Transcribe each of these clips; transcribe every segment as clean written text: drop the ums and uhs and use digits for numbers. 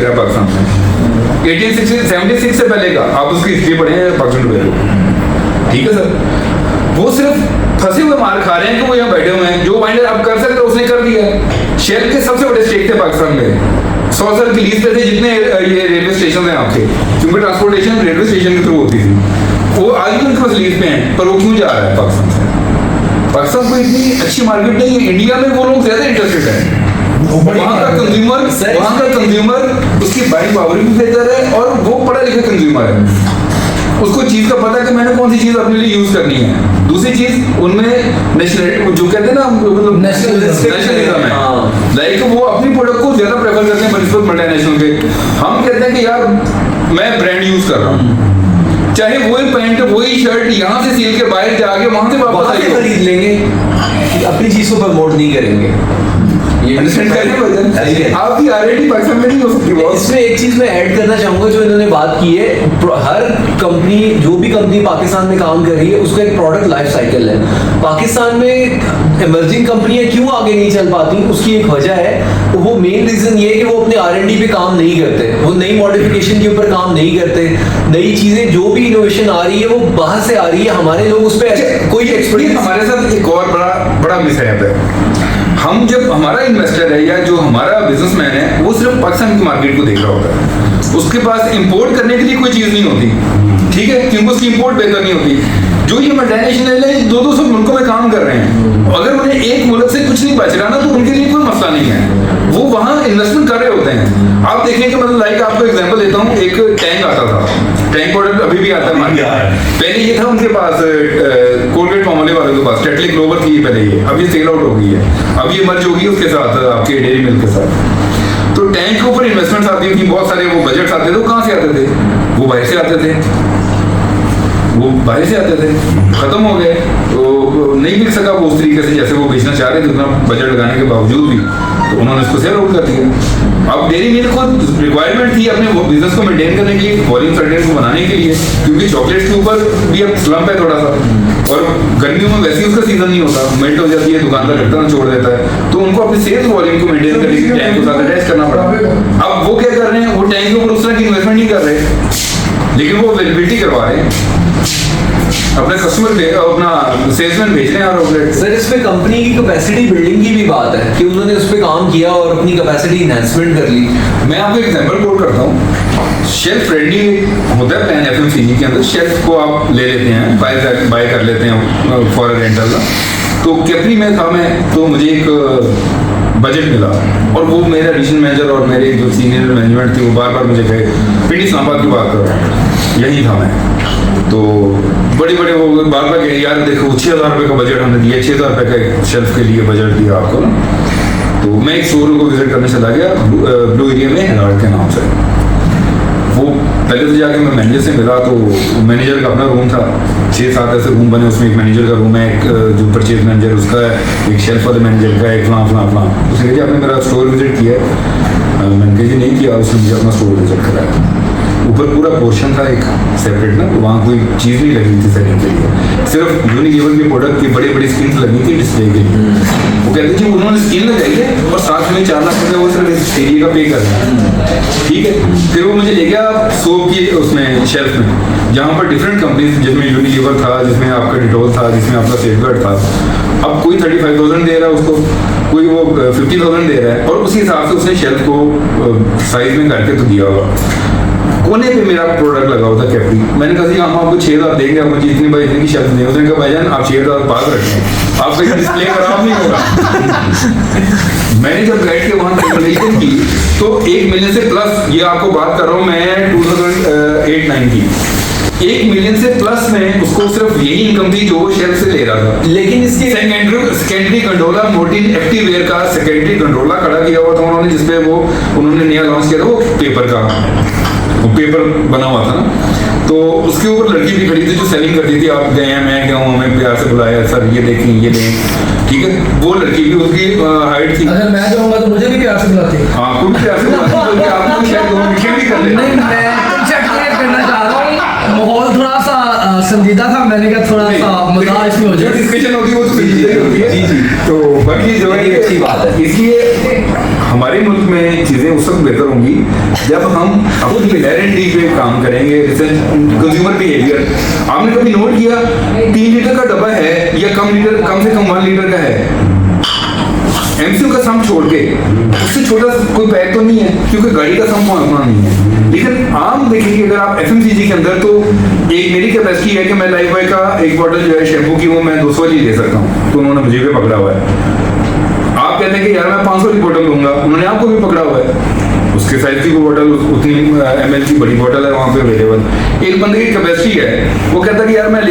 रहा है पाकिस्तान में 1876 से पहले का, आप उसकी हिस्ट्री पढ़ें पाकिस्तान टुडे। ठीक है सर, वो सिर्फ फंसे हुए मार खा रहे हैं कि वो यहाँ बैठे हुए हैं। जो वाइंडर अब कर सकते उसने कर दिया। शेल के सबसे बड़े स्टेक थे पाकिस्तान में, 100 साल की लीज पे थे जितने ये रेलवे स्टेशन हैं आपके, क्योंकि ट्रांसपोर्टेशन रेलवे स्टेशन के थ्रू होती थी। वो आज भी उनके पास लीज पे हैं, पर वो क्यों जा रहा है पाकिस्तान से? पाकिस्तान को इतनी अच्छी मार्केट नहीं है। इंडिया में वो लोग ज्यादा इंटरेस्टेड है। वहाँ का कंज्यूमर उसकी बाइंग पावर भी बेहतर है और वो पढ़ा लिखा कंज्यूमर है। उसको चीज का पता है कि मैंने कौन सी चीज अपने लिए यूज करनी है। दूसरी चीज उनमें नेशनल जो कहते हैं ना, मतलब नेशनलिज्म है। लाइक वो अपनी प्रोडक्ट को ज्यादा प्रेफर करते हैं बनिस्बत मल्टीनेशनल के। हम कहते हैं कि यार मैं ब्रांड यूज कर रहा हूँ, चाहे वही पैंट वही शर्ट यहाँ से सील के बाहर जाके वहां से वापस आके खरीद लेंगे, अपनी चीज को प्रमोट नहीं करेंगे। अंडरस्टैंड करें आपकी ऑलरेडी पाकिस्तान में नहीं हो सकती। इसमें एक चीज मैं ऐड करना चाहूंगा जो इन्होंने बात की है, हर कंपनी जो भी कंपनी पाकिस्तान में काम कर रही है उसका एक प्रोडक्ट लाइफ साइकिल है। पाकिस्तान में इमर्जिंग कंपनियां क्यों आगे नहीं चल पाती, उसकी एक वजह है। वो मेन रीजन ये है कि वो अपने R&D पे काम नहीं करते, वो नई मॉडिफिकेशन के ऊपर काम नहीं करते। नई चीजें जो भी इनोवेशन आ रही है वो बाहर से आ रही है, हमारे लोग उस पर कोई एक्सपीरियंस। हमारे साथ एक और बड़ा मिसहैप है। हम जब हमारा इन्वेस्टर है या जो हमारा बिजनेसमैन है वो सिर्फ पाकिस्तान की मार्केट को देख रहा होता है, उसके पास इंपोर्ट करने के लिए कोई चीज नहीं होती। ठीक है, क्योंकि उसकी इंपोर्ट बेहतर नहीं होती। जो ये मल्टीनेशनल है 200 मुल्कों में काम कर रहे हैं, अगर उन्हें एक मुल्क से कुछ नहीं बच रहा ना तो उनके लिए कोई मसला नहीं है, वो वहाँ इन्वेस्टमेंट कर रहे होते हैं। आप देखें कि मतलब लाइक आपको एग्जांपल देता हूँ, एक टैंक आता था, टैंक प्रोडक्ट अभी भी आता है मार्केट। पहले ये था उनके पास कोलगेट फॉर्मूले वालों के पास, टेटली ग्लोबल थी पहले ये, अब ये सेल आउट हो गई है, अब ये मर्ज होगी उसके साथ आपके डेयरी मिल्क के साथ। तो टैंक के ऊपर इन्वेस्टमेंट्स आती थी, बहुत सारे वो बजट्स आते थे। वो कहाँ से आते थे? वो बाहर से आते थे, खत्म हो गए, तो नहीं बिक सका वो उस तरीके से जैसे वो बेचना चाह रहे थे उतना बजट लगाने के बावजूद भी, तो उन्होंने इसको सेल आउट कर दिया। अब डेयरी मिल्क को रिक्वायरमेंट थी अपने वो बिजनेस को मेंटेन करने के लिए, वॉल्यूम सर्टेन को बनाने के लिए, क्योंकि चॉकलेट्स के ऊपर भी अब स्लम्प है थोड़ा सा, और गर्मियों में वैसे ही उसका सीजन नहीं होता, मेल्ट हो जाती है, दुकानदार रखता छोड़ देता है, तो उनको अपनी सेल्स वॉल्यूम को मेंटेन करने के लिए टैंक को साथ अटैच करना पड़ा। अब वो क्या कर रहे हैं, वो टैंक के ऊपर उस तरह की इन्वेस्टमेंट नहीं कर रहे, लेकिन वो अवेलेबिलिटी करवा रहे हैं, अपने कस्टमर पे अपना सेल्समैन भेज रहे हैं। और सर इसमें कंपनी की कैपेसिटी बिल्डिंग की भी बात है कि उन्होंने उस पर काम किया और अपनी कैपेसिटी इनहैंसमेंट कर ली। मैं आपको एग्जांपल कोट करता हूँ, शेल्फ फ्रेंडली होता है पैन FMCG के अंदर, शेल्फ को आप ले लेते हैं, बाय कर लेते हैं फॉर रेंटल। तो कैपरी में था मैं, तो मुझे एक बजट मिला और वो मेरा रीजनल मैनेजर और मेरे जो सीनियर मैनेजमेंट थी वो बार बार मुझे कहे पिंडी इस्लामाबाद की बात करो, यही था मैं। तो बड़े वो बार बार कहे यार देखो 6,000 रुपये का बजट हमने दिया, 6,000 रुपये का शेल्फ के लिए बजट दिया आपको ना। तो मैं एक शोरूम को विजिट करने चला गया ब्लू एरिया में, हेनार्ड के नाम से। वो पहले तो जाके मैं मैनेजर से मिला, तो मैनेजर का अपना रूम था, 6-7 ऐसे रूम बने, उसमें एक मैनेजर का रूम है, एक जो परचेज मैनेजर उसका है, एक शेल्फ वाले मैनेजर का, एक फलां। उसने कहा जी आपने मेरा स्टोर विजिट किया है? मैंने कहा जी नहीं किया। उसने मुझे अपना स्टोर विजिट कराया, ऊपर पूरा पोर्शन था एक सेपरेट ना, तो वहाँ कोई चीज़ नहीं लगी थी सेटिंग के लिए, सिर्फ यूनिलीवर के प्रोडक्ट की बड़ी स्क्रीन लगी थी डिस्प्ले के लिए। वो कहते जी उन्होंने स्क्रीन लगाई है और साथ में 4 लाख रुपये वो सिर्फ इस एरिया का पे कर रहा है। ठीक है, फिर वो मुझे ले गया सोप की उसमें शेल्फ में, जहाँ पर डिफरेंट कंपनीज, जिसमें यूनिलीवर था, जिसमें आपका डिटोल था, जिसमें आपका सेफगार्ड था। अब कोई 35,000 दे रहा है उसको, कोई वो 50,000 दे रहा है, और उसी हिसाब से उसने शेल्फ को साइज में करके तो दिया होगा। कोने पे मेरा प्रोडक्ट लगा हुआ था कैपरी। मैंने कहा जी हम आपको 6,000 देंगे, आपको जितनी बार इतनी की शर्त नहीं। उसने कहा भाईजान आप 6,000 पास रखें, आपका डिस्प्ले खराब नहीं होगा। मैंने जब बैठ के वहाँ कैलकुलेशन की तो 1 मिलियन से प्लस, ये आपको बात कर रहा हूँ मैं 2008-9 की, 1 मिलियन से प्लस में उसको सिर्फ यही इनकम थी जो वो शेल्फ से ले रहा था। लेकिन इसके सेकेंडरी कंट्रोलर मोर्टिन एक्टिवेयर का सेकेंडरी कंट्रोलर खड़ा किया हुआ था उन्होंने, जिसपे वो उन्होंने नया लॉन्च किया था, वो पेपर का पेपर बना हुआ था ना, तो उसके ऊपर लड़की भी खड़ी थी जो सेलिंग करती थी। आप गए हैं, मैं गया हूँ, हमें प्यार से बुलाया सर, ये देखें ये दें, ठीक है। वो लड़की भी उसकी हाइट थी। अगर मैं जाऊंगा तो मुझे भी प्यार से बुलाते हैं। हाँ, आपको भी प्यार से बुलाते हैं, क्योंकि आपको शायद दो मिनट भी कर लेना। नहीं, मैं तुमसे क्लियर करना चाह रहा हूँ, माहौल थोड़ा सा संजीदा था, मैंने कहा थोड़ा सा मजाक इसमें हो जाए। डिस्कशन होती है वो तो संजीदा ही होती है। जी। तो बाकी जो है अच्छी बात है, इसलिए हमारे मुल्क में चीज़ें उस वक्त बेहतर होंगी जब हम अपनी R&D पे काम करेंगे, रिसर्च, कंज्यूमर बिहेवियर। आपने कभी नोट किया 3 लीटर का डब्बा है या कम से कम 1 लीटर का है, एमसीयू का सम छोड़ के उससे छोटा कोई पैक तो नहीं है, क्योंकि गाड़ी का सम उतना नहीं है। लेकिन आम देखेंगे अगर आप FMCG के अंदर, तो एक मेरी कैपेसिटी है कि मैं लाइफ बॉय का एक बॉटल जो है शैम्पू की वो मैं 200 वाली ले सकता हूँ, तो उन्होंने मुझे भी पकड़ा हुआ है। आप कहते हैं कि यार मैं 500 की बोतल लूंगा, उन्होंने आपको भी पकड़ा हुआ है। उसके साइज की बोतल उतनी ml की बड़ी बोतल है वहाँ पे अवेलेबल। एक बंदे की कैपेसिटी है, वो कहता है कि यार मैं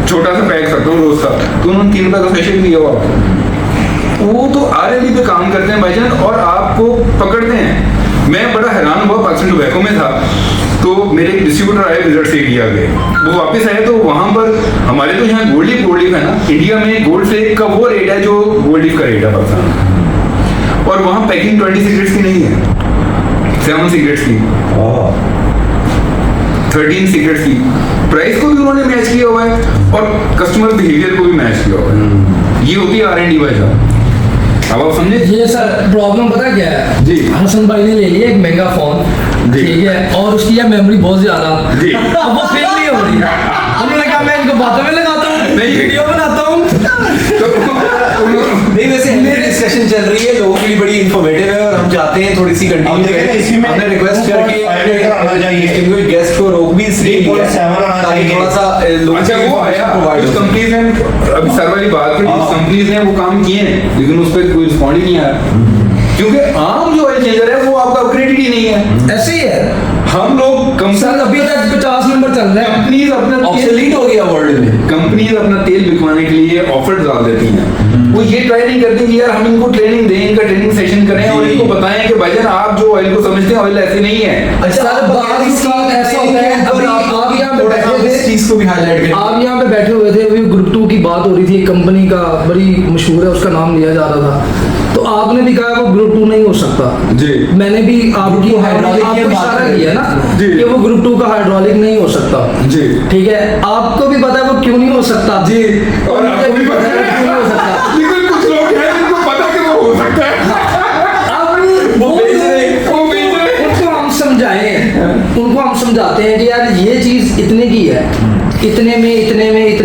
छोटा सा पैक सकता हूँ रोज का, तो उन्होंने 3 रुपये का सेशन दिया हुआ आपको। वो तो R&D पे काम करते हैं भाईजान और आपको पकड़ते हैं। मैं बड़ा हैरान हुआ, पाकिस्तान टोबैको में था, तो मेरे एक डिस्ट्रीब्यूटर आए विजिट से इंडिया के, वो वापस आए तो वहाँ पर हमारे तो यहाँ गोल्ड लीफ है ना, इंडिया में गोल्ड फ्लेक का वो रेट है जो गोल्ड लीफ का रेट है पाकिस्तान, और वहाँ पैकिंग 20 सिगरेट्स की नहीं है, 7 सिगरेट्स की, 13 सिगरेट्स की। प्राइस को भी उन्होंने मैच किया हुआ है और कस्टमर बिहेवियर को भी मैच किया हुआ है। ये होती है R&D भाई। अब आप समझे? ये सर प्रॉब्लम पता क्या है जी। हसन भाई ने ले लिया एक महंगा फोन, जी। ठीक है, और उसकी है मेमोरी बहुत ज्यादा जी। अब वो फेल नहीं हो रही। उन्होंने कहा मैं इनको बातों में लगाता हूँ, नहीं। वीडियो बनाता हूँ। नहीं, वैसे डिस्कशन चल रही है, लोगों के लिए बड़ी इंफॉर्मेटिव है और हम चाहते हैं थोड़ी सी कंटिन्यू करें। हमने रिक्वेस्ट करके गेस्ट को रोक भी इसलिए किया ताकि थोड़ा सा लोगों अच्छा वो आया प्रोवाइड उस हो। कंपनीज ने, अभी सर वाली बात की, उस कंपनीज ने वो काम किए हैं लेकिन उस पर कोई रिस्पॉन्ड ही नहीं आया, क्योंकि आम जो ऑयल चेंजर है वो आपका अपग्रेडेड ही नहीं है। ऐसे ही है हम लोग सर, अभी तक 50 नंबर चल रहा है। कंपनीज अपना ऑब्सोलीट हो गया वर्ल्ड में। कंपनीज अपना तेल बिकवाने के लिए ऑफर डाल देती हैं, वो ये ट्राई नहीं करती कि यार हम इनको ट्रेनिंग दें, इनका ट्रेनिंग सेशन करें और इनको बताएं कि भाईजान आप जो ऑयल को समझते हैं ऑयल ऐसे नहीं है। अच्छा, सर, बात इसका ऐसा होता है, अभी आप यहाँ पे बैठे थे, इस चीज को भी हाईलाइट करें। आप यहाँ पे बैठे हुए थे, अभी ग्रुप 2 की बात हो रही थी, कंपनी का बड़ी मशहूर है, उसका नाम लिया जा रहा था, तो आपने भी कहा वो ग्रुप 2 नहीं हो सकता। जी। मैंने भी आपकी हाइड्रोलिक की आपको बात इशारा करी। किया ना जी। कि वो ग्रुप 2 का हाइड्रोलिक नहीं हो सकता। जी। ठीक है, आपको भी पता है वो क्यों नहीं हो सकता। जी, और मुझे आपको भी पता है क्यों नहीं हो सकता। लेकिन कुछ लोग हैं जिनको पता कि वो हो सकता है। अब वो बेच रहे उनको हम समझाएं, उनको हम समझाते हैं कि यार ये चीज इतने की है, इतने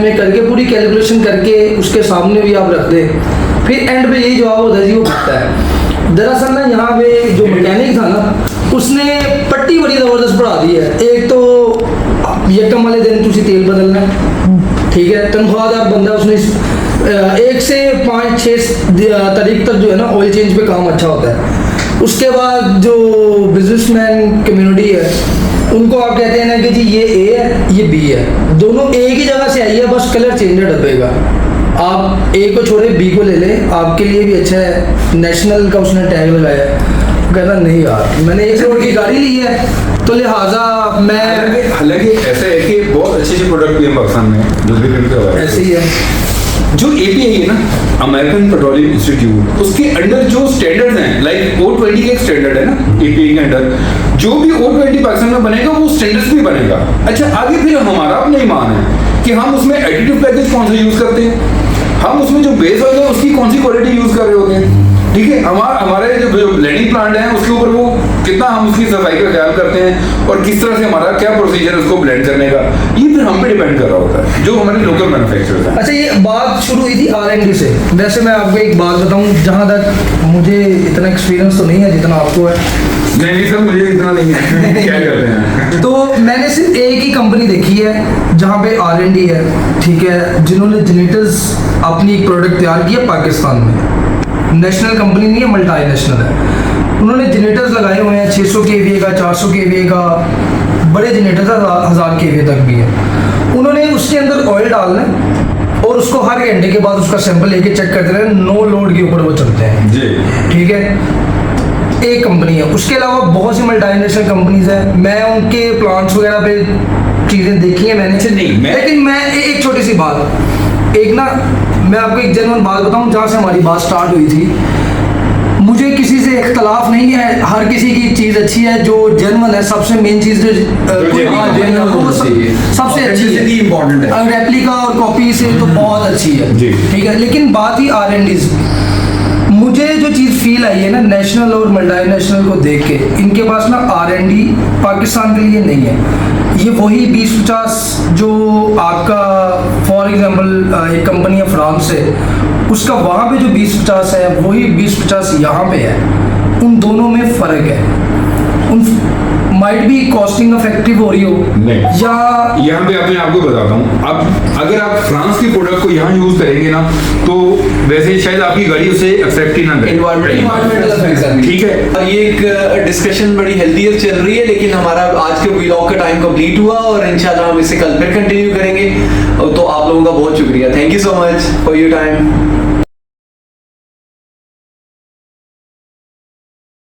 में करके पूरी कैलकुलेशन करके उसके सामने भी आप रख दे, फिर एंड पे यही जवाब होता है जी वो भटका है। दरअसल ना यहाँ पे जो मैकेनिक था ना, उसने पट्टी बड़ी जबरदस्त बढ़ा दी है। एक तो यकम वाले दिन तुझे तेल बदलना है, ठीक है, तनख्वाहदार बंदा, उसने 1 से 5-6 तारीख तक जो है ना ऑयल चेंज पे काम अच्छा होता है। उसके बाद जो बिजनेसमैन कम्युनिटी है उनको आप कहते हैं ना कि जी ये ए है ये बी है, दोनों एक ही जगह से आई है, बस कलर चेंज है डब्बे का। आप ए को छोड़े बी को ले लें, आपके लिए भी अच्छा है। नेशनल का उसने टैग लगाया है, वो कहता नहीं यार मैंने 1 करोड़ की गाड़ी ली है तो लिहाजा मैं, हालांकि ऐसा है कि बहुत अच्छे अच्छे प्रोडक्ट भी हैं पाकिस्तान में जो भी खरीदते हुआ है। ऐसे ही है। जो API है ना, अमेरिकन पेट्रोलियम इंस्टीट्यूट, उसके अंडर जो स्टैंडर्ड्स हैं, लाइक O20 का एक स्टैंडर्ड है ना API के अंडर, जो भी O20 पाकिस्तान में बनेगा वो स्टैंडर्ड्स भी बनेगा। अच्छा, आगे फिर हमारा अपना ईमान है कि हम उसमें एडिटिव पैकेज कौन सा यूज करते हैं, हम उसमें जो बेस ऑयल है उसकी कौन सी क्वालिटी यूज कर रहे होते हैं, ठीक है, हमारे जो ब्लेंडिंग प्लांट है उसके ऊपर वो कितना हम उसकी सफाई का ख्याल करते हैं और किस तरह से हमारा क्या प्रोसीजर है उसको ब्लेंड करने का, ये फिर हम पे डिपेंड कर रहा होता है जो हमारे लोकल मैन्युफैक्चरर्स हैं। अच्छा, ये बात शुरू हुई थी R&D से। वैसे मैं आपको एक बात बताऊं, जहां तक मुझे इतना एक्सपीरियंस तो नहीं है जितना आपको है। नहीं सर, मुझे इतना नहीं है। क्या करते हैं तो मैंने सिर्फ एक ही कंपनी देखी है जहां पे R&D है, ठीक है, जिन्होंने जनरेटर्स अपनी प्रोडक्ट तैयार किया पाकिस्तान में। नेशनल कंपनी नहीं है, मल्टीनेशनल है। उन्होंने जनरेटर्स लगाए हुए हैं 600 kVA का, 400 kVA का, बड़े जनरेटर्स 1000 kVA तक भी है। उन्होंने उसके अंदर ऑयल डालना है और उसको हर घंटे के बाद उसका सैंपल लेके चेक करते रहे, नो लोड के ऊपर वो चलते हैं जी, ठीक है। एक कंपनी है, उसके अलावा बहुत सी मल्टीनेशनल कंपनीज है। मैं उनके प्लांट्स वगैरह पे चीज़ें देखी हैं मैंने, लेकिन मैं एक छोटी सी बात, एक ना मैं आपको एक जेन्युइन बात बताऊं, जहाँ से हमारी बात स्टार्ट हुई थी, मुझे किसी से इख्तलाफ नहीं है, हर किसी की चीज़ अच्छी है जो जेन्युइन है। सबसे मेन चीज़ जो सबसे अच्छी है, इंपॉर्टेंट है। रेप्लिका और कॉपी से तो बहुत अच्छी है, जी। ठीक है, लेकिन बात ही R&D, मुझे जो चीज़ फील आई है ना नेशनल और मल्टीनेशनल को देख के, इनके पास ना R&D पाकिस्तान के लिए नहीं है। ये वही 20-50 जो आपका फॉर एग्जांपल एक कंपनी है फ्रांस से, उसका वहाँ पे जो 20-50 है वही 20-50 यहाँ पे है। उन दोनों में फ़र्क है। उन माइट भी कॉस्टिंग इफेक्टिव हो रही हो नहीं। या यहाँ पे अपने आपको बताता हूँ, अब अगर आप फ्रांस की प्रोडक्ट को यहाँ यूज करेंगे ना, तो वैसे शायद आपकी गाड़ी उसे एक्सेप्ट ही ना करे। एनवायरमेंटल ठीक है। और ये एक डिस्कशन बड़ी हेल्दी चल रही है, लेकिन हमारा आज के व्लॉग का टाइम कंप्लीट हुआ और इंशाल्लाह हम इसे कल फिर कंटिन्यू करेंगे। तो आप लोगों का बहुत शुक्रिया, thank you so much for your time.